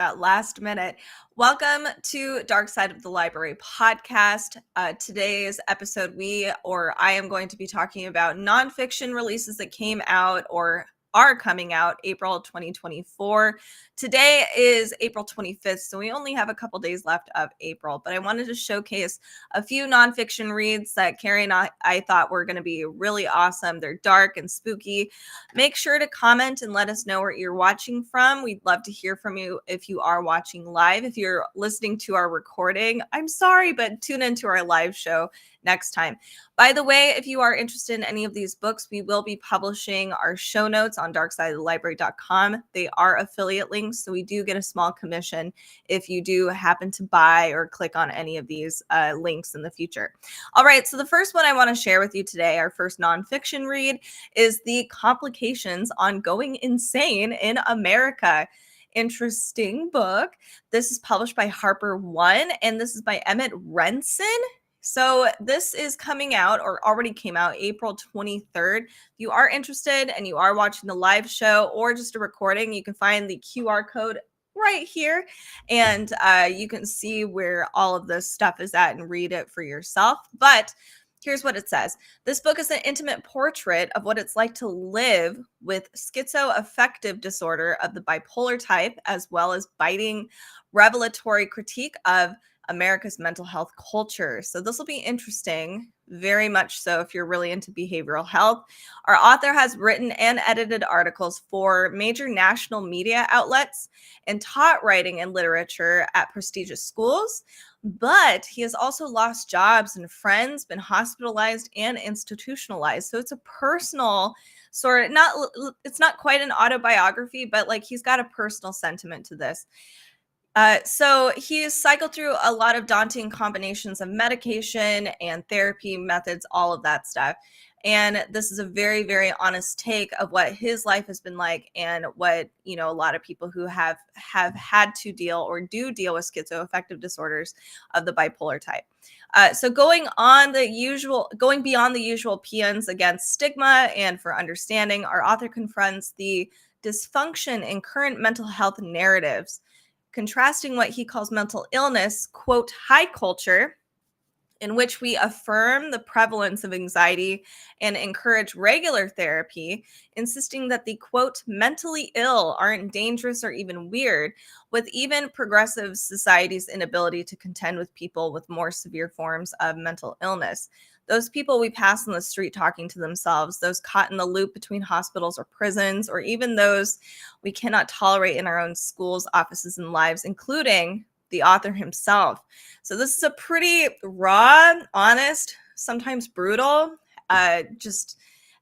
Last minute. Welcome to Dark Side of the Library podcast. Today's episode, I am going to be talking about nonfiction releases that came out or are coming out April 2024. Today is April 25th, so we only have a couple days left of April, but I wanted to showcase a few nonfiction reads that Carrie and I thought were going to be really awesome. They're dark and spooky. Make sure to comment and let us know where you're watching from. We'd love to hear from you if you are watching live. If you're listening to our recording, I'm sorry, but tune into our live show next time. By the way, if you are interested in any of these books, we will be publishing our show notes on darksideofthelibrary.com. They are affiliate links, so we do get a small commission if you do happen to buy or click on any of these links in the future. All right, so the first one I want to share with you today, our first nonfiction read, is The Complications on Going Insane in America. Interesting book. This is published by Harper One, and this is by Emmett Rensin. So this is coming out, or already came out, April 23rd. If you are interested and you are watching the live show or just a recording, you can find the QR code right here, and you can see where all of this stuff is at and read it for yourself. But here's what it says. This book is an intimate portrait of what it's like to live with schizoaffective disorder of the bipolar type, as well as biting, revelatory critique of America's mental health culture. So this will be interesting, very much so if you're really into behavioral health. Our author has written and edited articles for major national media outlets and taught writing and literature at prestigious schools. But he has also lost jobs and friends, been hospitalized and institutionalized. So it's a personal sort of, it's not quite an autobiography, but like he's got a personal sentiment to this. So he's cycled through a lot of daunting combinations of medication and therapy methods, all of that stuff. And this is a very, very honest take of what his life has been like and what, a lot of people who have had to deal or do deal with schizoaffective disorders of the bipolar type. So going beyond the usual paeans against stigma and for understanding, our author confronts the dysfunction in current mental health narratives, contrasting what he calls mental illness, quote, high culture, in which we affirm the prevalence of anxiety and encourage regular therapy, insisting that the, quote, mentally ill aren't dangerous or even weird, with even progressive society's inability to contend with people with more severe forms of mental illness. Those people we pass on the street talking to themselves, those caught in the loop between hospitals or prisons, or even those we cannot tolerate in our own schools, offices, and lives, including the author himself. So this is a pretty raw, honest, sometimes brutal, just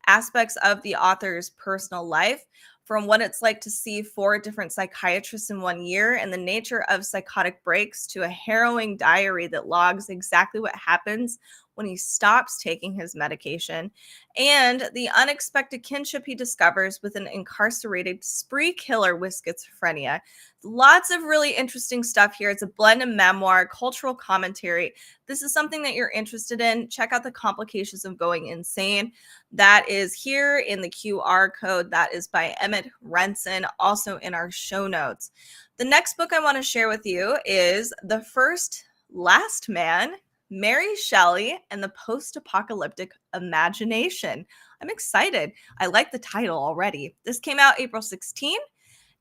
aspects of the author's personal life, from what it's like to see 4 different psychiatrists in 1 year and the nature of psychotic breaks to a harrowing diary that logs exactly what happens when he stops taking his medication, and the unexpected kinship he discovers with an incarcerated spree killer with schizophrenia. Lots of really interesting stuff here. It's a blend of memoir, cultural commentary. This is something that you're interested in. Check out The Complications of Going Insane. That is here in the QR code. That is by Emmett Rensin, also in our show notes. The next book I want to share with you is The First Last Man, Mary Shelley and the Postapocalyptic Imagination. I'm excited. I like the title already. This came out April 16.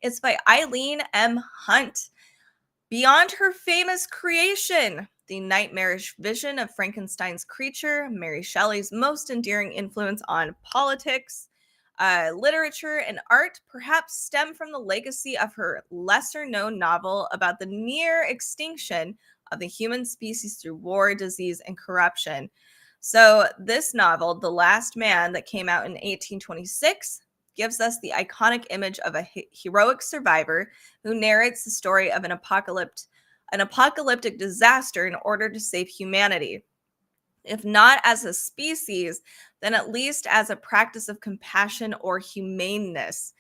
It's by Eileen M. Hunt. Beyond her famous creation, the nightmarish vision of Frankenstein's creature, Mary Shelley's most endearing influence on politics, literature, and art perhaps stem from the legacy of her lesser-known novel about the near extinction of the human species through war, disease, and corruption. So this novel, The Last Man, that came out in 1826, gives us the iconic image of a heroic survivor who narrates the story of an apocalyptic disaster in order to save humanity. If not as a species, then at least as a practice of compassion or humaneness.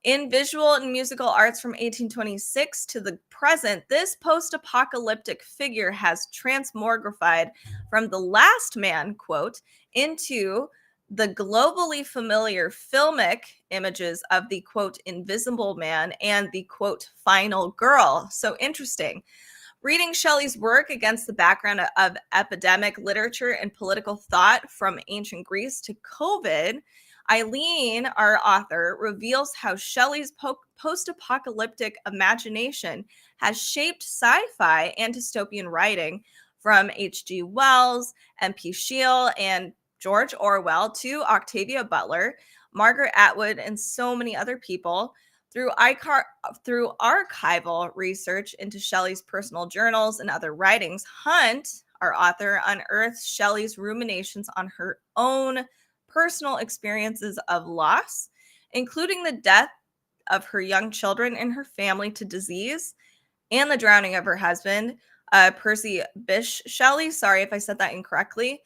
In visual and musical arts from 1826 to the present, this post-apocalyptic figure has transmogrified from the last man, quote, into the globally familiar filmic images of the quote invisible man and the quote final girl. So interesting. Reading Shelley's work against the background of epidemic literature and political thought from ancient Greece to COVID, Eileen, our author, reveals how Shelley's post-apocalyptic imagination has shaped sci-fi and dystopian writing from H.G. Wells, M.P. Shiel, and George Orwell to Octavia Butler, Margaret Atwood, and so many other people. Through archival research into Shelley's personal journals and other writings, Hunt, our author, unearths Shelley's ruminations on her own personal experiences of loss, including the death of her young children and her family to disease, and the drowning of her husband, Percy Bysshe Shelley. Sorry if I said that incorrectly.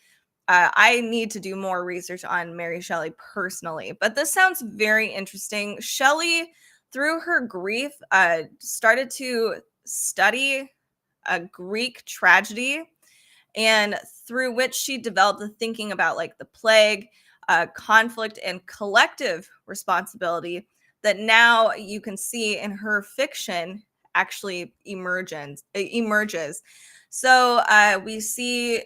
I need to do more research on Mary Shelley personally, but this sounds very interesting. Shelley, through her grief, started to study a Greek tragedy, and through which she developed the thinking about like the plague, conflict, and collective responsibility that now you can see in her fiction actually emerges. So we see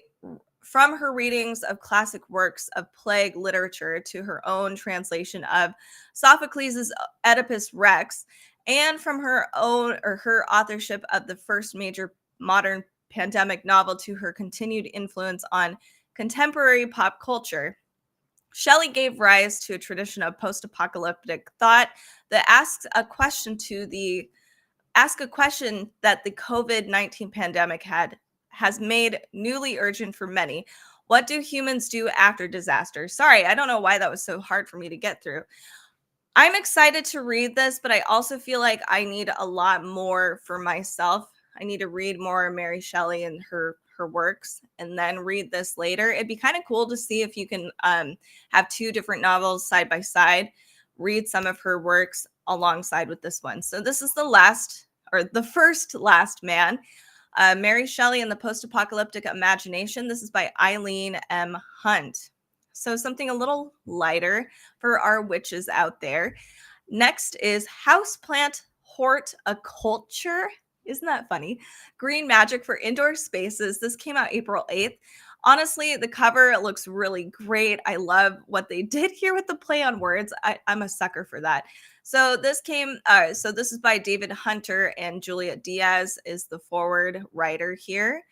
from her readings of classic works of plague literature to her own translation of Sophocles' Oedipus Rex, and from her own or her authorship of the first major modern pandemic novel to her continued influence on contemporary pop culture, Shelley gave rise to a tradition of post-apocalyptic thought that asks a question that the COVID-19 pandemic has made newly urgent for many. What do humans do after disaster? Sorry, I don't know why that was so hard for me to get through. I'm excited to read this, but I also feel like I need a lot more for myself. I need to read more Mary Shelley and her works and then read this later. It'd be kind of cool to see if you can have two different novels side by side, read some of her works alongside with this one. So this is the first last man. Mary Shelley and the Post-Apocalyptic Imagination. This is by Eileen M. Hunt. So something a little lighter for our witches out there. Next is Houseplant HortOCCULTure. Isn't that funny? Green Magic for Indoor Spaces. This came out April 8th. Honestly, the cover looks really great. I love what they did here with the play on words. I'm a sucker for that. So this is by David Hunter, and Juliet Diaz is the forward writer here.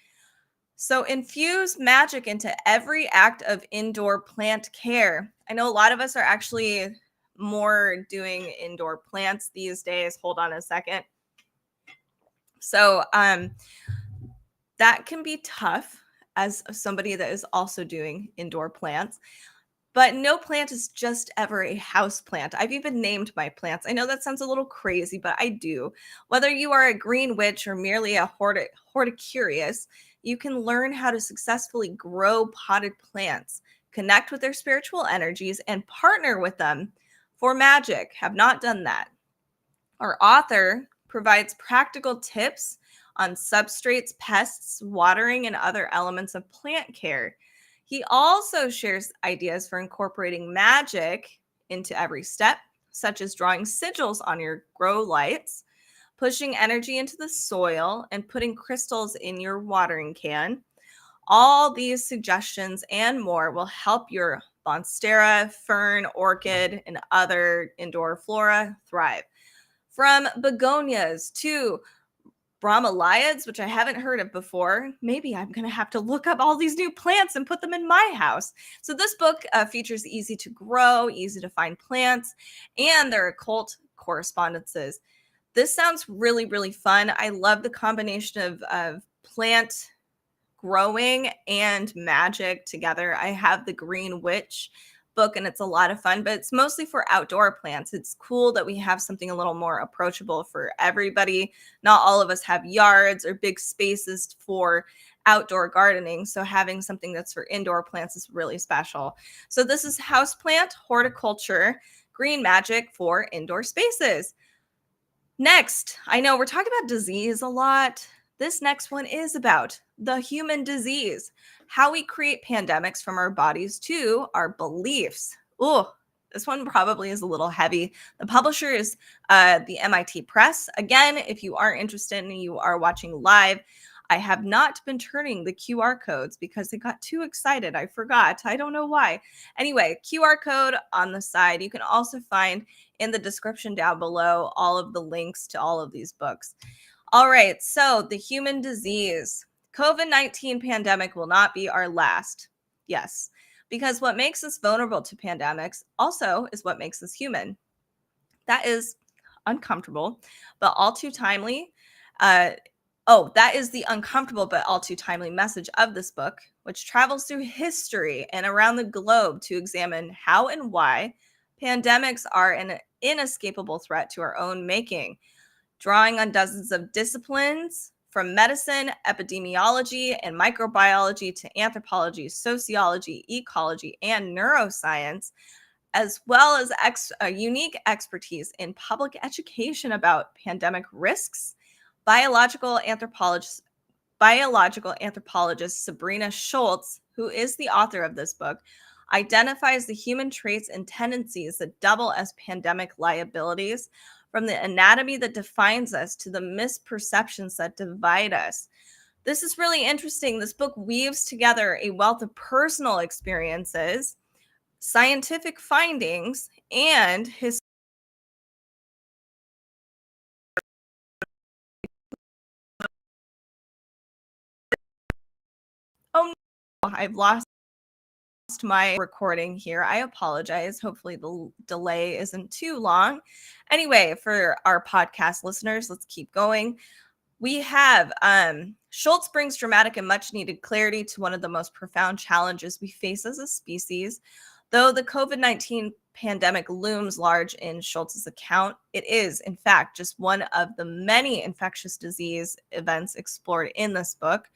So infuse magic into every act of indoor plant care. I know a lot of us are actually more doing indoor plants these days. Hold on a second. So that can be tough as somebody that is also doing indoor plants. But no plant is just ever a house plant. I've even named my plants. I know that sounds a little crazy, but I do. Whether you are a green witch or merely a horticurious, you can learn how to successfully grow potted plants, connect with their spiritual energies, and partner with them for magic. Have not done that. Our author provides practical tips on substrates, pests, watering, and other elements of plant care. He also shares ideas for incorporating magic into every step, such as drawing sigils on your grow lights, pushing energy into the soil, and putting crystals in your watering can. All these suggestions and more will help your monstera, fern, orchid, and other indoor flora thrive. From begonias to bromeliads, which I haven't heard of before. Maybe I'm going to have to look up all these new plants and put them in my house. So this book features easy to grow, easy to find plants, and their occult correspondences. This sounds really, really fun. I love the combination of plant growing and magic together. I have the Green Witch book, and it's a lot of fun, but it's mostly for outdoor plants. It's cool that we have something a little more approachable for everybody. Not all of us have yards or big spaces for outdoor gardening, so having something that's for indoor plants is really special. So this is Houseplant HortOCCULTure, Green Magic for Indoor Spaces. Next, I know we're talking about disease a lot, This next one is about the human disease, how we create pandemics from our bodies to our beliefs. Oh, this one probably is a little heavy. The publisher is the MIT Press. Again, if you are interested and you are watching live, I have not been turning the QR codes because I got too excited. I forgot. I don't know why. Anyway, QR code on the side. You can also find in the description down below all of the links to all of these books. All right, so the human disease. COVID-19 pandemic will not be our last. Yes, because what makes us vulnerable to pandemics also is what makes us human. That is uncomfortable, but all too timely. That is the uncomfortable but all too timely message of this book, which travels through history and around the globe to examine how and why pandemics are an inescapable threat to our own making, drawing on dozens of disciplines from medicine, epidemiology, and microbiology to anthropology, sociology, ecology, and neuroscience, as well as unique expertise in public education about pandemic risks. Biological anthropologist Sabrina Sholts, who is the author of this book, identifies the human traits and tendencies that double as pandemic liabilities, from the anatomy that defines us to the misperceptions that divide us. This is really interesting. This book weaves together a wealth of personal experiences, scientific findings, and his. Oh no, I've lost my recording here. I apologize. Hopefully the delay isn't too long. Anyway, for our podcast listeners, let's keep going. We have Sholts brings dramatic and much needed clarity to one of the most profound challenges we face as a species. Though the COVID-19 pandemic looms large in Sholts' account, it is, in fact, just one of the many infectious disease events explored in this book.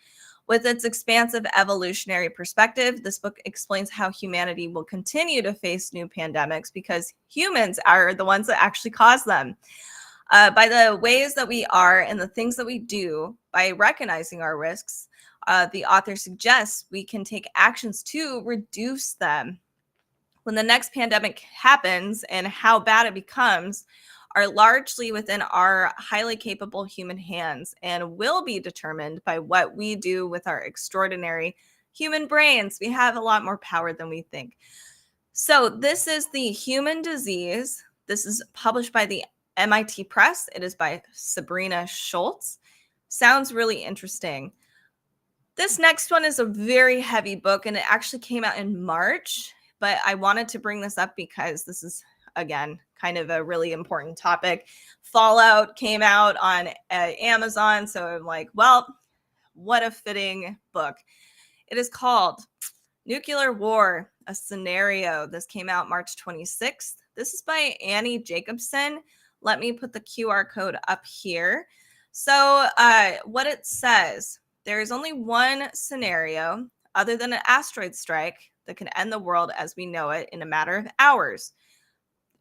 With its expansive evolutionary perspective, this book explains how humanity will continue to face new pandemics because humans are the ones that actually cause them. By the ways that we are and the things that we do, by recognizing our risks, the author suggests we can take actions to reduce them. When the next pandemic happens and how bad it becomes are largely within our highly capable human hands and will be determined by what we do with our extraordinary human brains. We have a lot more power than we think. So this is the human disease. This is published by the MIT Press. It is by Sabrina Sholts. Sounds really interesting. This next one is a very heavy book, and it actually came out in March, but I wanted to bring this up because this is, again, kind of a really important topic. Fallout came out on Amazon, so I'm like, well, what a fitting book. It is called Nuclear War, a Scenario. This came out March 26th. This is by Annie Jacobsen. Let me put the QR code up here. So what it says, there is only one scenario other than an asteroid strike that can end the world as we know it in a matter of hours,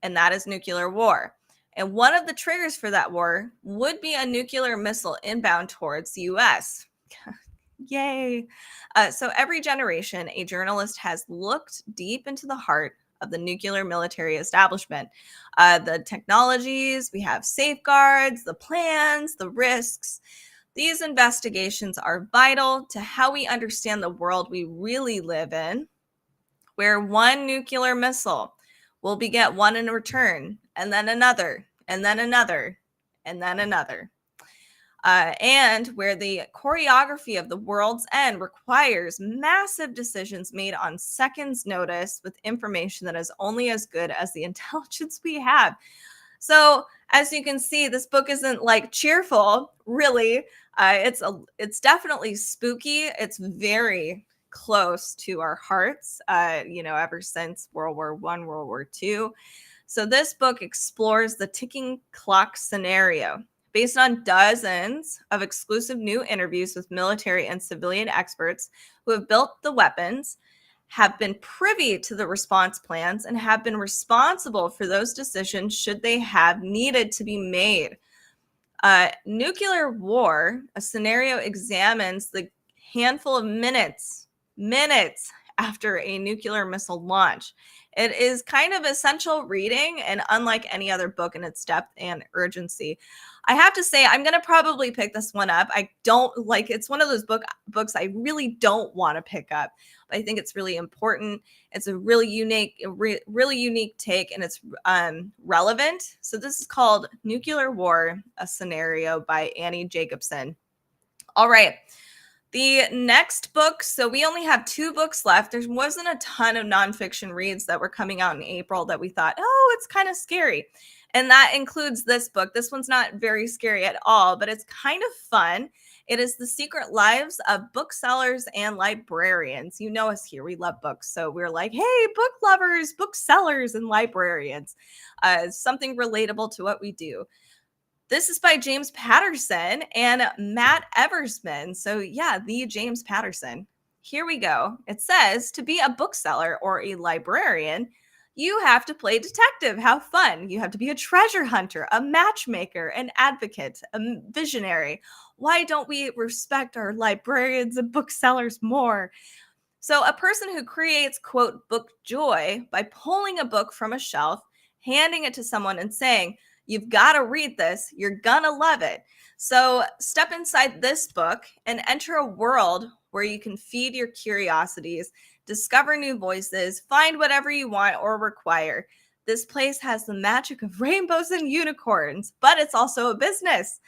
and that is nuclear war. And one of the triggers for that war would be a nuclear missile inbound towards the U.S. Yay. So every generation, a journalist has looked deep into the heart of the nuclear military establishment. The technologies, we have safeguards, the plans, the risks. These investigations are vital to how we understand the world we really live in, where one nuclear missile will beget one in return, and then another, and then another, and then another. And where the choreography of the world's end requires massive decisions made on seconds' notice with information that is only as good as the intelligence we have. So, as you can see, this book isn't like cheerful, really. It's definitely spooky. It's very close to our hearts, ever since World War I, World War II. So this book explores the ticking clock scenario based on dozens of exclusive new interviews with military and civilian experts who have built the weapons, have been privy to the response plans, and have been responsible for those decisions should they have needed to be made. Nuclear War, a scenario examines the handful of minutes after a nuclear missile launch. It is kind of essential reading and unlike any other book in its depth and urgency. I have to say, I'm going to probably pick this one up. I don't like, it's one of those books I really don't want to pick up, but I think it's really important. It's a really unique take, and it's relevant. So this is called Nuclear War, a Scenario by Annie Jacobsen. All right. The next book, so we only have 2 books left. There wasn't a ton of nonfiction reads that were coming out in April that we thought, oh, it's kind of scary. And that includes this book. This one's not very scary at all, but it's kind of fun. It is The Secret Lives of Booksellers and Librarians. You know us here. We love books. So we're like, hey, book lovers, booksellers, and librarians. Something relatable to what we do. This is by James Patterson and Matt Eversmann. So yeah, the James Patterson. Here we go. It says, to be a bookseller or a librarian, you have to play detective. How fun. You have to be a treasure hunter, a matchmaker, an advocate, a visionary. Why don't we respect our librarians and booksellers more? So a person who creates, quote, book joy by pulling a book from a shelf, handing it to someone and saying, you've got to read this. You're going to love it. So step inside this book and enter a world where you can feed your curiosities, discover new voices, find whatever you want or require. This place has the magic of rainbows and unicorns, but it's also a business,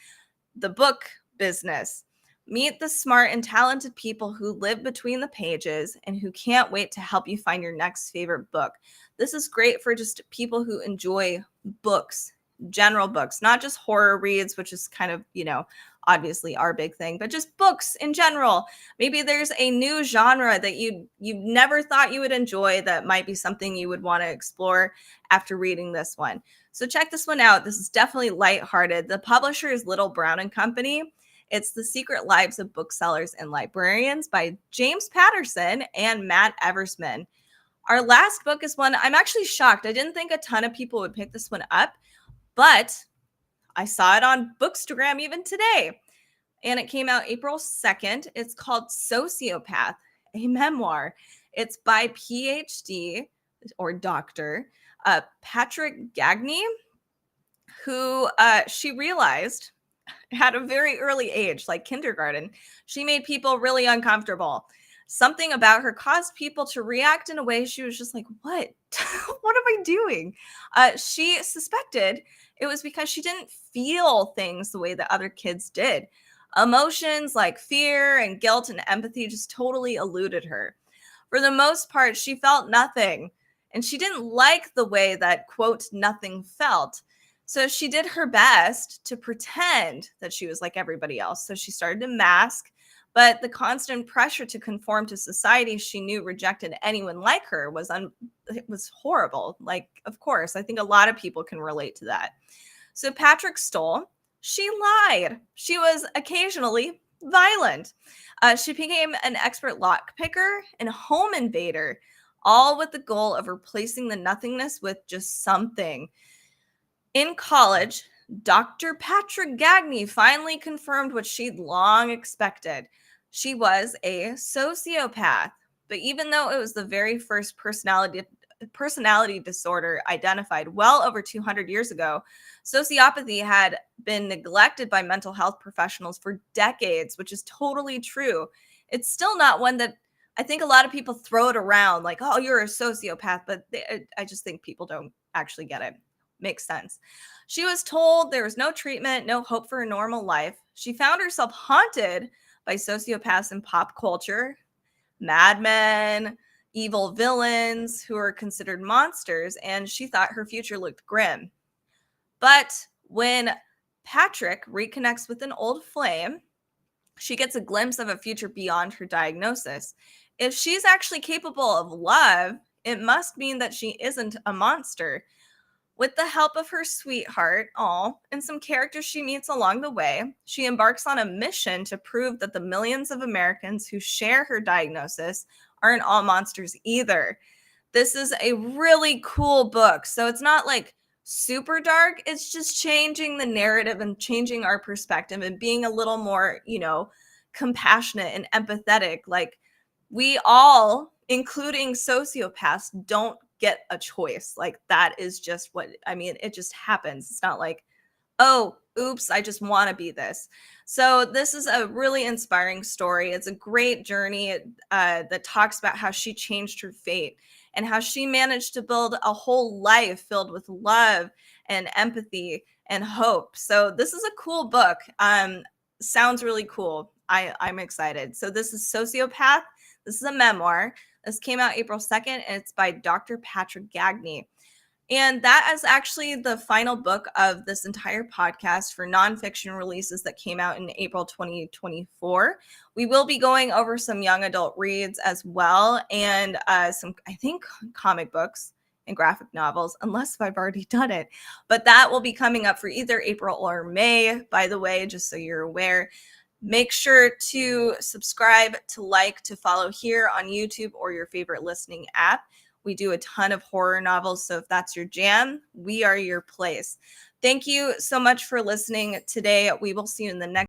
the book business. Meet the smart and talented people who live between the pages and who can't wait to help you find your next favorite book. This is great for just people who enjoy books, general books, not just horror reads, which is kind of, obviously our big thing, but just books in general. Maybe there's a new genre that you never thought you would enjoy that might be something you would want to explore after reading this one. So check this one out. This is definitely lighthearted. The publisher is Little Brown and Company. It's The Secret Lives of Booksellers and Librarians by James Patterson and Matt Eversmann. Our last book is one I'm actually shocked. I didn't think a ton of people would pick this one up, but I saw it on Bookstagram even today, and it came out April 2nd. It's called Sociopath, a memoir. It's by Ph.D. or Dr. Patric Gagne, who she realized at a very early age, like kindergarten, she made people really uncomfortable. Something about her caused people to react in a way she was just like, what? What am I doing? She suspected it was because she didn't feel things the way that other kids did. Emotions like fear and guilt and empathy just totally eluded her. For the most part, she felt nothing. And she didn't like the way that, quote, nothing felt. So she did her best to pretend that she was like everybody else. So she started to mask. But the constant pressure to conform to society she knew rejected anyone like her it was horrible. Like, of course, I think a lot of people can relate to that. So Patric stole. She lied. She was occasionally violent. She became an expert lockpicker and home invader, all with the goal of replacing the nothingness with just something. In college, Dr. Patric Gagne finally confirmed what she'd long expected. She was a sociopath. But even though it was the very first personality disorder identified well over 200 years ago, sociopathy had been neglected by mental health professionals for decades, which is totally true. It's still not one that I think a lot of people throw it around like, oh, you're a sociopath, but I just think people don't actually get it. Makes sense. She was told there was no treatment, no hope for a normal life. She found herself haunted by sociopaths in pop culture, madmen, evil villains who are considered monsters, and she thought her future looked grim. But when Patric reconnects with an old flame, she gets a glimpse of a future beyond her diagnosis. If she's actually capable of love, it must mean that she isn't a monster. With the help of her sweetheart, and some characters she meets along the way, she embarks on a mission to prove that the millions of Americans who share her diagnosis aren't all monsters either. This is a really cool book. So it's not like super dark. It's just changing the narrative and changing our perspective and being a little more, compassionate and empathetic. Like, we all, including sociopaths, don't get a choice. Like, that is just it just happens. It's not like, oh, oops, I just want to be this. So this is a really inspiring story. It's a great journey that talks about how she changed her fate and how she managed to build a whole life filled with love and empathy and hope. So this is a cool book. Sounds really cool. I'm excited. So this is Sociopath. This is a memoir. This came out April 2nd, and it's by Dr. Patric Gagne. And that is actually the final book of this entire podcast for nonfiction releases that came out in April 2024. We will be going over some young adult reads as well, and some, I think, comic books and graphic novels, unless I've already done it. But that will be coming up for either April or May, by the way, just so you're aware. Make sure to subscribe, to like, to follow here on YouTube or your favorite listening app. We do a ton of horror novels, so if that's your jam, we are your place. Thank you so much for listening today. We will see you in the next